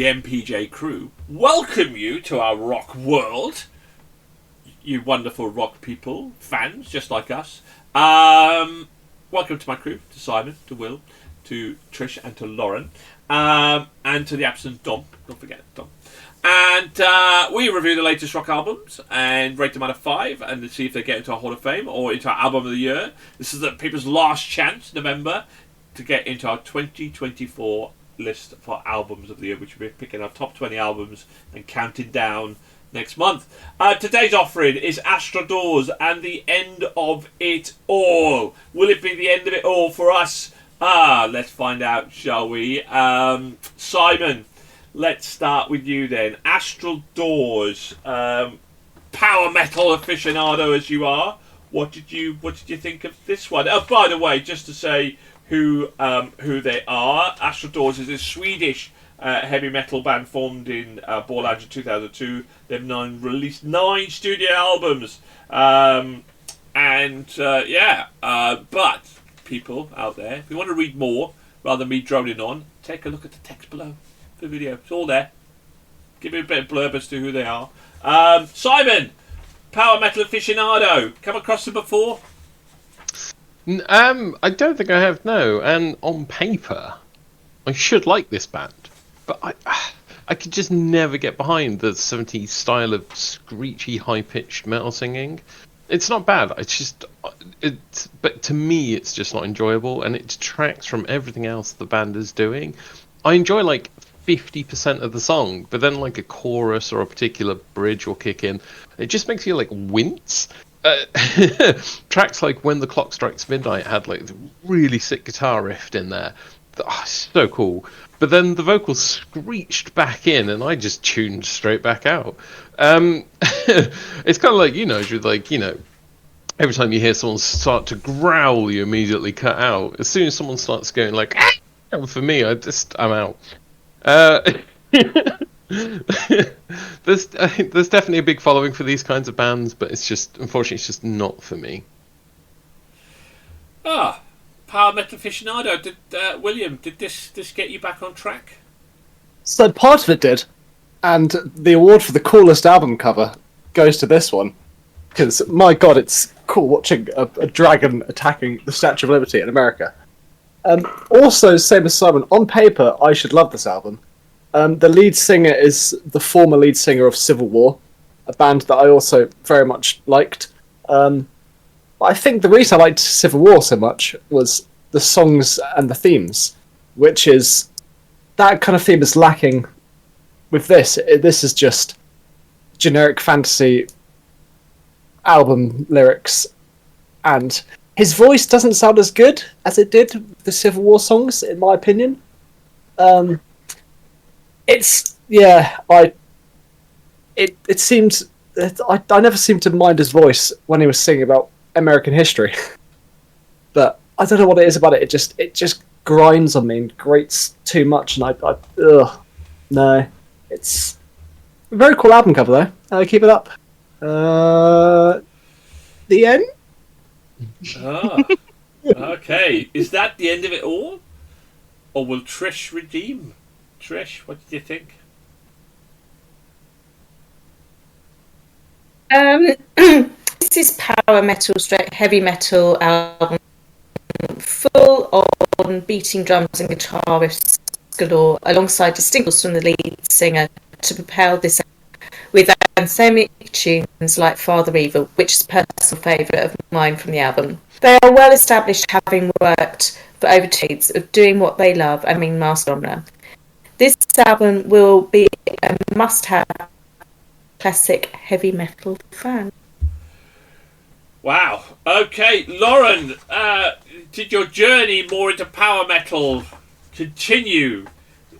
MPJ crew welcome you to our rock world. You wonderful rock people, fans just like us. Welcome to my crew, to Simon, to Will, to Trish, and to Lauren, and to the absent Dom. Don't forget Dom. And we review the latest rock albums and rate them out of 5 and see if they get into our Hall of Fame or into our Album of the Year. This is people's last chance, November, to get into our 2024 list for Albums of the Year, which will be picking our top 20 albums and counting down next month. Today's offering is Astral Doors and The End of It All. Will it be the end of it all for us? Let's find out, shall we? Simon, let's start with you then. Astral Doors, power metal aficionado as you are. What did you think of this one? Oh, by the way, just to say who they are, Astral Doors is a Swedish heavy metal band formed in Borlänge in 2002. They've released 9 studio albums, but people out there, if you want to read more rather than me droning on, take a look at the text below the video. It's all there. Give me a bit of blurb as to who they are. Simon, power metal aficionado, come across them before? I don't think I have, no. And on paper, I should like this band. But I could just never get behind the 70s style of screechy, high-pitched metal singing. It's not bad. But to me, it's just not enjoyable, and it detracts from everything else the band is doing. I enjoy like 50% of the song, but then like a chorus or a particular bridge will kick in. It just makes you like wince. Tracks like When the Clock Strikes Midnight had like the really sick guitar riff in there. So cool. But then the vocals screeched back in, and I just tuned straight back out. It's kind of like, every time you hear someone start to growl, you immediately cut out. As soon as someone starts going like, for me, I'm out. There's definitely a big following for these kinds of bands, but unfortunately, it's just not for me. Power metal aficionado. William, did this get you back on track? So part of it did, and the award for the coolest album cover goes to this one, because my god, it's cool watching a dragon attacking the Statue of Liberty in America. Also, same as Simon, on paper, I should love this album. The lead singer is the former lead singer of Civil War, a band that I also very much liked. I think the reason I liked Civil War so much was the songs and the themes, which is that kind of theme is lacking with this. This is just generic fantasy album lyrics, and his voice doesn't sound as good as it did with the Civil War songs, in my opinion. It seemed I never seemed to mind his voice when he was singing about American history, but I don't know what it is about it. It just grinds on me and grates too much, and no. It's a very cool album cover though. Keep it up. The end. Okay. Is that the end of it all, or will Trish redeem? Trish, what did you think? This is power metal, straight heavy metal album, full on beating drums and guitar riffs galore, alongside distinctions from the lead singer to propel this with anthemic tunes like Father Evil, which is a personal favourite of mine from the album. They are well established, having worked for over decades of doing what they love and being master genre. This album will be a must-have classic heavy metal fan. Wow. Okay, Lauren, did your journey more into power metal continue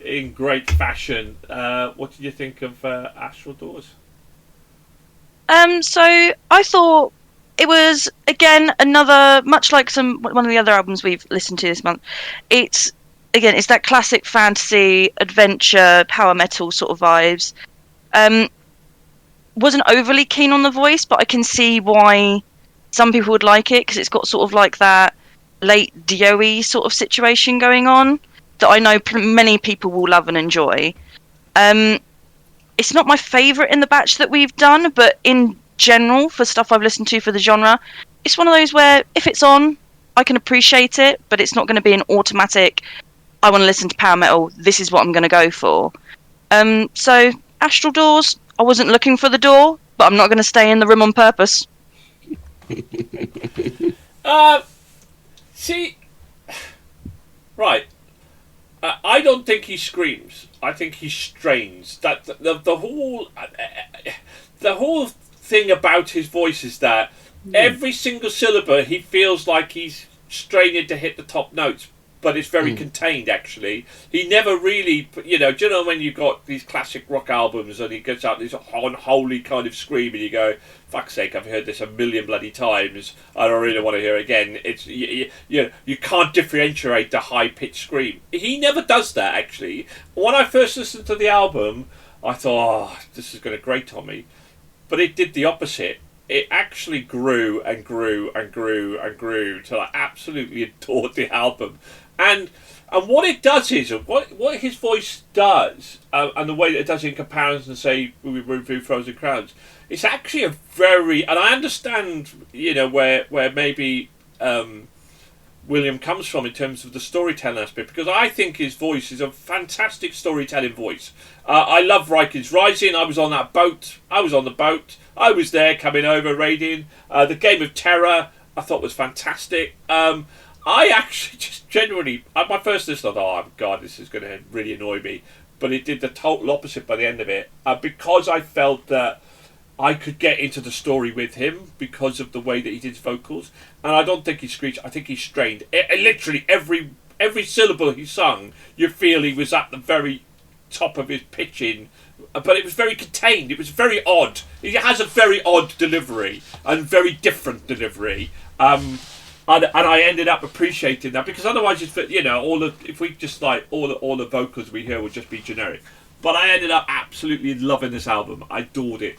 in great fashion? What did you think of Astral Doors? So I thought it was, again, another, much like one of the other albums we've listened to this month, it's that classic fantasy, adventure, power metal sort of vibes. Wasn't overly keen on the voice, but I can see why some people would like it, because it's got sort of like that late Dio-y sort of situation going on that I know many people will love and enjoy. It's not my favourite in the batch that we've done, but in general, for stuff I've listened to for the genre, it's one of those where if it's on, I can appreciate it, but it's not going to be an automatic, I want to listen to power metal, this is what I'm going to go for. So, Astral Doors, I wasn't looking for the door, but I'm not going to stay in the room on purpose. See, right. I don't think he screams. I think he strains. That the whole thing about his voice is that every single syllable he feels like he's straining to hit the top notes, but it's very contained. Actually, he never really, do you know when you've got these classic rock albums and he gets out this unholy kind of scream and you go, fuck's sake, I've heard this a million bloody times, I don't really want to hear it again. It's you can't differentiate the high pitched scream. He never does that. Actually, when I first listened to the album, I thought, this is going to grate on me, but it did the opposite. It actually grew and grew and grew and grew till I absolutely adored the album. And what it does is, what his voice does, and the way that it does in comparison to, say, we review Frozen Crowns, it's actually a very, and I understand, where maybe William comes from in terms of the storytelling aspect, because I think his voice is a fantastic storytelling voice. I love Vikings Rising. I was on that boat. I was on the boat. I was there coming over raiding. The Game of Terror I thought was fantastic. I actually just generally, at my first listen, I thought, oh God, this is going to really annoy me. But it did the total opposite by the end of it. Because I felt that I could get into the story with him because of the way that he did his vocals. And I don't think he screeched, I think he strained. Literally every syllable he sung, you feel he was at the very top of his pitching. But it was very contained. It was very odd. He has a very odd delivery and very different delivery. And I ended up appreciating that, because otherwise, if we just like all the vocals we hear would just be generic. But I ended up absolutely loving this album. I adored it.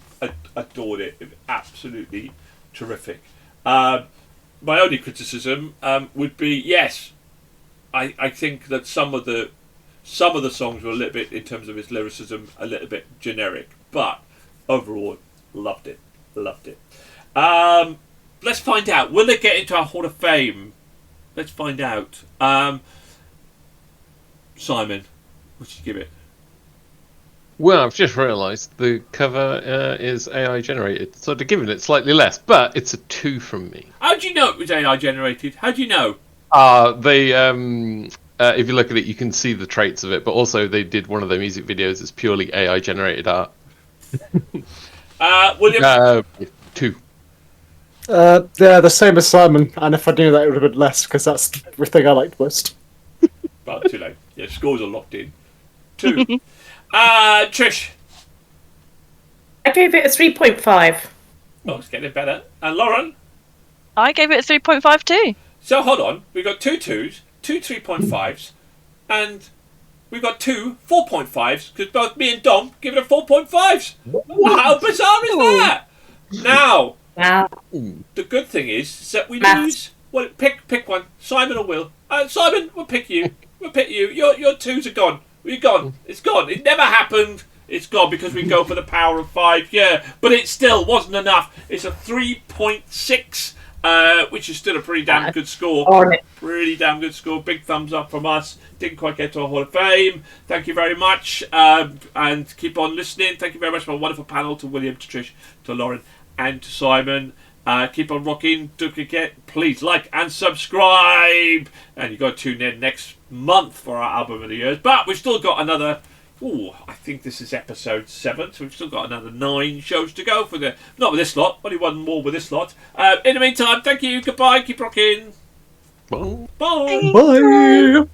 Adored it. It was absolutely terrific. My only criticism would be, yes, I think that some of the songs were a little bit, in terms of its lyricism, a little bit generic. But overall, loved it. Loved it. Let's find out. Will it get into our Hall of Fame? Let's find out. Simon, what should you give it? Well, I've just realised the cover is AI generated, so I've given it slightly less, but it's a 2 from me. How do you know it was AI generated? How do you know? If you look at it, you can see the traits of it, but also they did one of their music videos as purely AI generated art. William? 2. Yeah, the same as Simon, and if I knew that, it would have been less, because that's the thing I liked most. But too late. Yeah, scores are locked in. 2. Trish? I gave it a 3.5. Oh, it's getting better. And Lauren? I gave it a 3.5 too. So hold on. We've got 2 2s, 2 3.5s, and we've got 2 4.5s, because both me and Dom give it a 4.5s. How bizarre is that? Now, the good thing is that we lose. Well, pick one. Simon or Will. Simon, we'll pick you. We'll pick you. Your 2s are gone. You're gone. It's gone. It never happened. It's gone because we go for the power of 5. Yeah, but it still wasn't enough. It's a 3.6, which is still a pretty damn good score. Pretty damn good score. Big thumbs up from us. Didn't quite get to our Hall of Fame. Thank you very much, and keep on listening. Thank you very much for a wonderful panel, to William, to Trish, to Lauren, and to Simon. Keep on rocking. Don't forget, please like and subscribe. And you've got to tune in next month for our album of the years. But we've still got another. I think this is episode 7, so we've still got another 9 shows to go for not with this lot, only one more with this lot. In the meantime, thank you. Goodbye. Keep rocking. Bye. Bye. Bye!